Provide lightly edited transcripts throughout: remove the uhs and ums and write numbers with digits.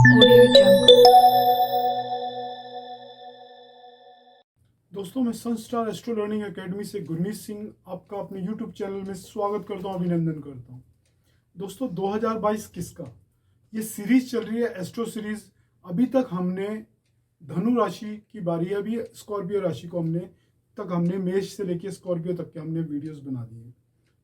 Audio Jungle. दोस्तों, मैं Sunstar astro learning academy से गुरमीत सिंह आपका अपने यूट्यूब चैनल में स्वागत करता हूं, अभिनंदन करता हूं। दोस्तों, 2022 किसका ये सीरीज चल रही है, एस्ट्रो सीरीज। अभी तक हमने धनु राशि की बारी है, अभी स्कॉर्पियो राशि को हमने मेष से लेकर स्कॉर्पियो तक के हमने वीडियोस बना दिए हैं।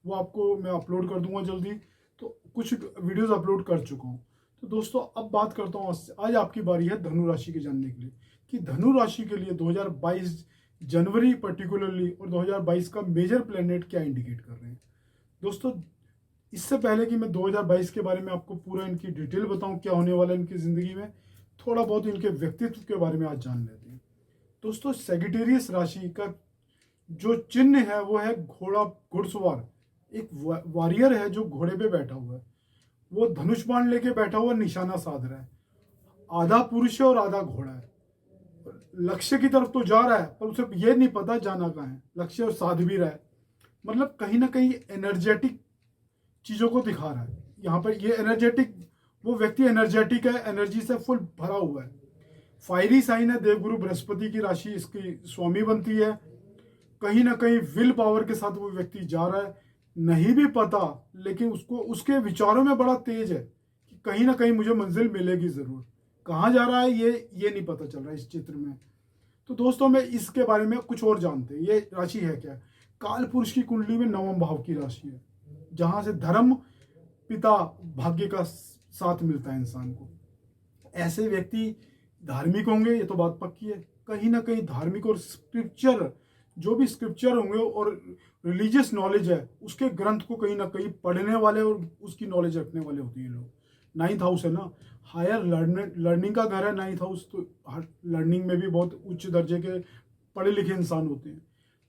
वो आपको मैं अपलोड कर दूंगा जल्दी। तो कुछ वीडियोस अपलोड कर चुका हूँ। तो दोस्तों, अब बात करता हूँ, आज आपकी बारी है धनु राशि के जानने के लिए कि धनु राशि के लिए 2022 जनवरी पर्टिकुलरली और 2022 का मेजर प्लेनेट क्या इंडिकेट कर रहे हैं। दोस्तों, इससे पहले कि मैं 2022 के बारे में आपको पूरा इनकी डिटेल बताऊं, क्या होने वाला है इनकी ज़िंदगी में, थोड़ा बहुत इनके व्यक्तित्व के बारे में आज जान लेते हैं। दोस्तों, सेजिटेरियस राशि का जो चिन्ह है वो है घोड़ा, घुड़सवार। एक वॉरियर है जो घोड़े पे बैठा हुआ है। वो धनुष बाण लेके बैठा हुआ, निशाना साध रहा है। आधा पुरुष है और आधा घोड़ा है। लक्ष्य की तरफ तो जा रहा है, पर उसे ये नहीं पता जाना कहाँ है। लक्ष्य और साध भी रहा है, मतलब कहीं ना कहीं एनर्जेटिक चीजों को दिखा रहा है। यहाँ पर ये एनर्जेटिक, वो व्यक्ति एनर्जेटिक है, एनर्जी से फुल भरा हुआ है। फायरी साइन है, देवगुरु बृहस्पति की राशि इसकी स्वामी बनती है। कहीं ना कहीं विल पावर के साथ वो व्यक्ति जा रहा है, नहीं भी पता, लेकिन उसको उसके विचारों में बड़ा तेज है कि कहीं ना कहीं मुझे मंजिल मिलेगी जरूर। कहाँ जा रहा है ये नहीं पता चल रहा है इस चित्र में। तो दोस्तों, मैं इसके बारे में कुछ और जानते हैं। ये राशि है क्या? काल पुरुष की कुंडली में 9वें भाव की राशि है, जहां से धर्म, पिता, भाग्य का साथ मिलता है इंसान को। ऐसे व्यक्ति धार्मिक होंगे, ये तो बात पक्की है। कहीं ना कहीं धार्मिक और स्क्रिप्चर, जो भी स्क्रिप्चर होंगे और रिलीजियस नॉलेज है, उसके ग्रंथ को कहीं ना कहीं पढ़ने वाले और उसकी नॉलेज रखने वाले होते हैं लोग। 9th हाउस है ना, हायर लर्निंग का घर है 9th हाउस, तो लर्निंग में भी बहुत उच्च दर्जे के पढ़े लिखे इंसान होते हैं।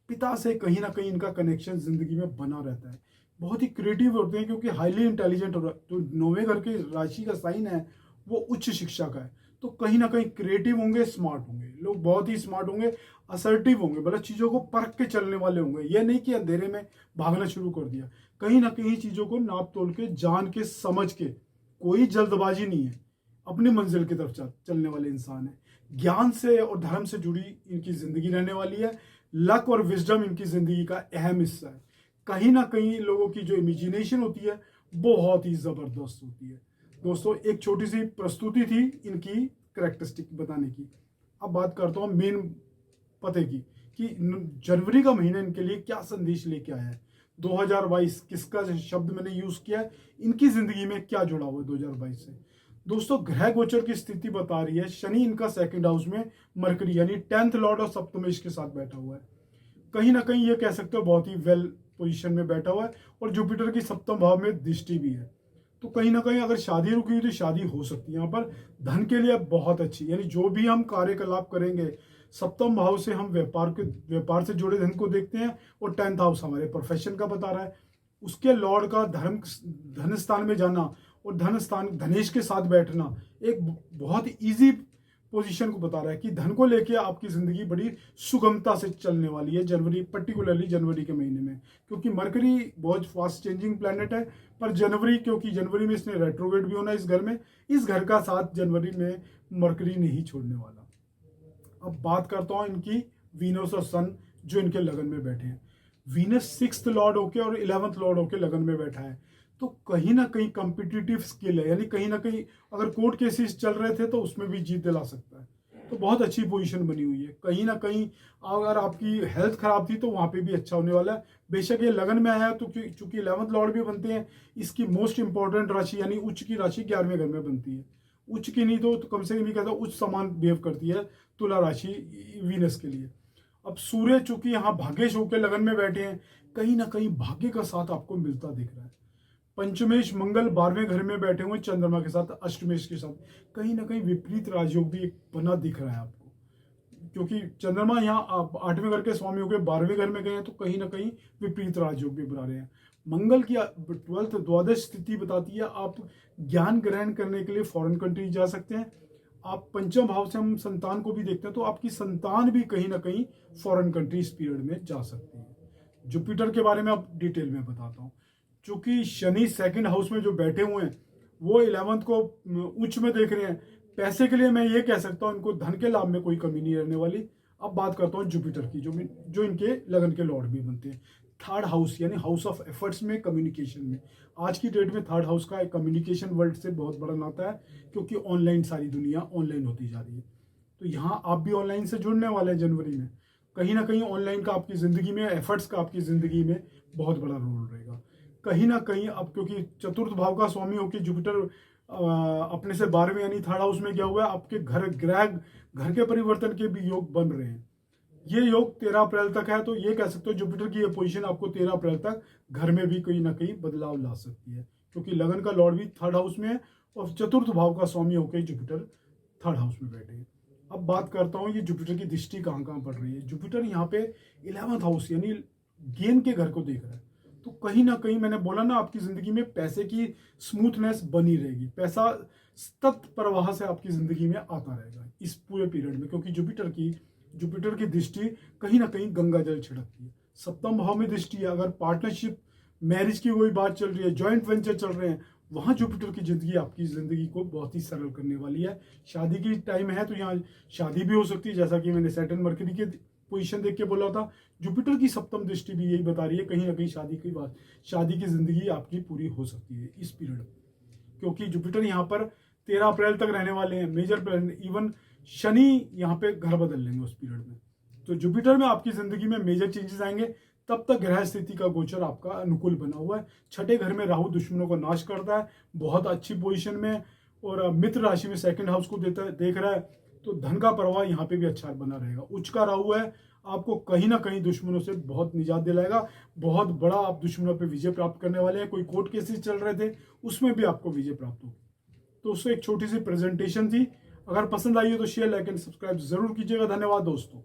पिता से कहीं ना कहीं इनका कनेक्शन जिंदगी में बना रहता है। बहुत ही क्रिएटिव होते हैं, क्योंकि हाईली इंटेलिजेंट हो रहा है। तो 9वें घर के राशि का साइन है वो उच्च शिक्षा का है, तो कहीं ना कहीं क्रिएटिव होंगे, स्मार्ट होंगे लोग, बहुत ही स्मार्ट होंगे, असर्टिव होंगे, मतलब चीज़ों को परख के चलने वाले होंगे। ये नहीं कि अंधेरे में भागना शुरू कर दिया। कहीं ना कहीं चीज़ों को नाप तोल के, जान के, समझ के, कोई जल्दबाजी नहीं है, अपनी मंजिल की तरफ चलने वाले इंसान है। ज्ञान से और धर्म से जुड़ी इनकी जिंदगी रहने वाली है। लक और विजडम इनकी जिंदगी का अहम हिस्सा है। कहीं ना कहीं लोगों की जो इमेजिनेशन होती है बहुत ही जबरदस्त होती है। दोस्तों, एक छोटी सी प्रस्तुति थी इनकी करेक्टरिस्टिक बताने की। अब बात करता हूँ मेन पते की कि जनवरी का महीना इनके लिए क्या संदेश लेके आया है। 2022 किसका शब्द मैंने यूज किया है, इनकी जिंदगी में क्या जुड़ा हुआ है 2022 से। दोस्तों, ग्रह गोचर की स्थिति बता रही है, शनि इनका 2nd हाउस में, मरकरी यानी 10th लॉर्ड और सप्तमेश के साथ बैठा हुआ है। कहीं ना कहीं ये कह सकते हो बहुत ही वेल पोजीशन में बैठा हुआ है, और जुपिटर की 7th भाव में दृष्टि भी है। तो कहीं ना कहीं अगर शादी रुकी हुई तो शादी हो सकती है। यहाँ पर धन के लिए बहुत अच्छी, यानी जो भी हम कार्यकलाप करेंगे, 7th भाव से हम व्यापार से जुड़े धन को देखते हैं, और 10th हाउस हमारे प्रोफेशन का बता रहा है। उसके लॉर्ड का धन स्थान में जाना और धन स्थान धनेश के साथ बैठना एक बहुत ईजी पोजीशन को बता रहा है कि धन को लेके आपकी जिंदगी बड़ी सुगमता से चलने वाली है जनवरी, पर्टिकुलरली जनवरी के महीने में। क्योंकि मरकरी बहुत फास्ट चेंजिंग प्लैनेट है, पर क्योंकि जनवरी में इसने रेट्रोग्रेड भी होना है इस घर में, इस घर का साथ जनवरी में मरकरी नहीं छोड़ने वाला। अब बात करता हूं इनकी वीनस और सन, जो इनके लगन में बैठे हैं। वीनस 6th लॉर्ड होके और 11th लॉर्ड होके लगन में बैठा है, तो कहीं ना कहीं कॉम्पिटिटिव स्किल है, यानी कहीं ना कहीं अगर कोर्ट केसेस चल रहे थे तो उसमें भी जीत दिला सकता है। तो बहुत अच्छी पोजीशन बनी हुई है। कहीं ना कहीं अगर आपकी हेल्थ खराब थी तो वहां पे भी अच्छा होने वाला है। बेशक ये लगन में आया, तो चूंकि 11th लॉर्ड भी बनते हैं, इसकी मोस्ट इंपॉर्टेंट राशि यानी उच्च की राशि 11वें घर में बनती है। उच्च की नहीं तो कम से कम भी कहता उच्च समान बिहेव करती है तुला राशि वीनस के लिए। अब सूर्य चूंकि यहाँ भाग्येश होकर लगन में बैठे हैं, कहीं ना कहीं भाग्य का साथ आपको मिलता दिख रहा है। पंचमेश मंगल 12वें घर में बैठे हुए चंद्रमा के साथ, अष्टमेश के साथ, कहीं ना कहीं विपरीत राजयोग भी एक बना दिख रहा है आपको। क्योंकि चंद्रमा यहाँ 8वें घर के स्वामी होकर 12वें घर में गए हैं, तो कहीं ना कहीं विपरीत राजयोग भी बना रहे हैं। मंगल की 12th द्वादश स्थिति बताती है आप ज्ञान ग्रहण करने के लिए फॉरेन कंट्री जा सकते हैं। आप पंचम भाव से हम संतान को भी देखते हैं, तो आपकी संतान भी कहीं ना कहीं फॉरेन कंट्री इस पीरियड में जा सकती है। जुपिटर के बारे में आप डिटेल में बताता हूँ। चूंकि शनि 2nd हाउस में जो बैठे हुए हैं, वो 11th को उच्च में देख रहे हैं। पैसे के लिए मैं ये कह सकता हूँ इनको धन के लाभ में कोई कमी नहीं रहने वाली। अब बात करता हूँ जुपिटर की, जो इनके लगन के लॉर्ड भी बनते हैं। थर्ड हाउस यानी हाउस ऑफ एफर्ट्स में, कम्युनिकेशन में। आज की डेट में थर्ड हाउस का एक कम्युनिकेशन वर्ल्ड से बहुत बड़ा नाता है, क्योंकि ऑनलाइन सारी दुनिया ऑनलाइन होती जा रही है। तो यहाँ आप भी ऑनलाइन से जुड़ने वाले हैं जनवरी में। कहीं ना कहीं ऑनलाइन का आपकी ज़िंदगी में, एफर्ट्स का आपकी ज़िंदगी में बहुत बड़ा रोल रहेगा। कहीं ना कहीं अब क्योंकि चतुर्थ भाव का स्वामी होकर जुपिटर अपने से 12वें यानी थर्ड हाउस में गया हुआ है, आपके घर के परिवर्तन के भी योग बन रहे हैं। ये योग 13 अप्रैल तक है, तो ये कह सकते हो जुपिटर की ये पोजीशन आपको 13 अप्रैल तक घर में भी कहीं ना कहीं बदलाव ला सकती है, क्योंकि लगन का लॉर्ड भी थर्ड हाउस में है और चतुर्थ भाव का स्वामी होकर जुपिटर थर्ड हाउस में बैठे हैं। अब बात करता हूँ ये जुपिटर की दृष्टि कहाँ कहाँ पड़ रही है। जुपिटर यहाँ पे 11th हाउस यानी गेन के घर को देख रहा है, तो कहीं ना कहीं मैंने बोला ना, आपकी जिंदगी में पैसे की स्मूथनेस बनी रहेगी। पैसा सतत प्रवाह से आपकी जिंदगी में आता रहेगा इस पूरे पीरियड में, क्योंकि जुपिटर की दृष्टि कहीं ना कहीं गंगा जल छिड़कती है। सप्तम भाव में दृष्टि है। अगर पार्टनरशिप, मैरिज की कोई बात चल रही है, जॉइंट वेंचर चल रहे हैं, वहां जुपिटर की जिंदगी आपकी जिंदगी को बहुत ही सरल करने वाली है। शादी की टाइम है तो यहाँ शादी भी हो सकती है, जैसा कि मैंने सैटर्न मरकरी के पोजीशन देख के बोला था। जुपिटर की सप्तम दृष्टि भी यही बता रही है, कहीं ना कहीं शादी की जिंदगी आपकी पूरी हो सकती है इस पीरियड में, क्योंकि जुपिटर यहाँ पर 13 अप्रैल तक रहने वाले हैं। मेजर प्लैनेट, इवन शनि यहाँ पे घर बदल लेंगे उस पीरियड में। तो जुपिटर में आपकी जिंदगी में मेजर चेंजेस आएंगे। तब तक ग्रह स्थिति का गोचर आपका अनुकूल बना हुआ है। छठे घर में राहु दुश्मनों को नाश करता है, बहुत अच्छी पोजीशन में, और मित्र राशि में सेकंड हाउस को देख रहा है, तो धन का प्रवाह यहाँ पे भी अच्छा बना रहेगा। उच्च का राहु है, आपको कहीं ना कहीं दुश्मनों से बहुत निजात दिलाएगा। बहुत बड़ा आप दुश्मनों पे विजय प्राप्त करने वाले हैं। कोई कोर्ट केसेस चल रहे थे, उसमें भी आपको विजय प्राप्त होगी। तो उससे एक छोटी सी प्रेजेंटेशन थी। अगर पसंद आई हो तो शेयर, लाइक एंड सब्सक्राइब जरूर कीजिएगा। धन्यवाद दोस्तों।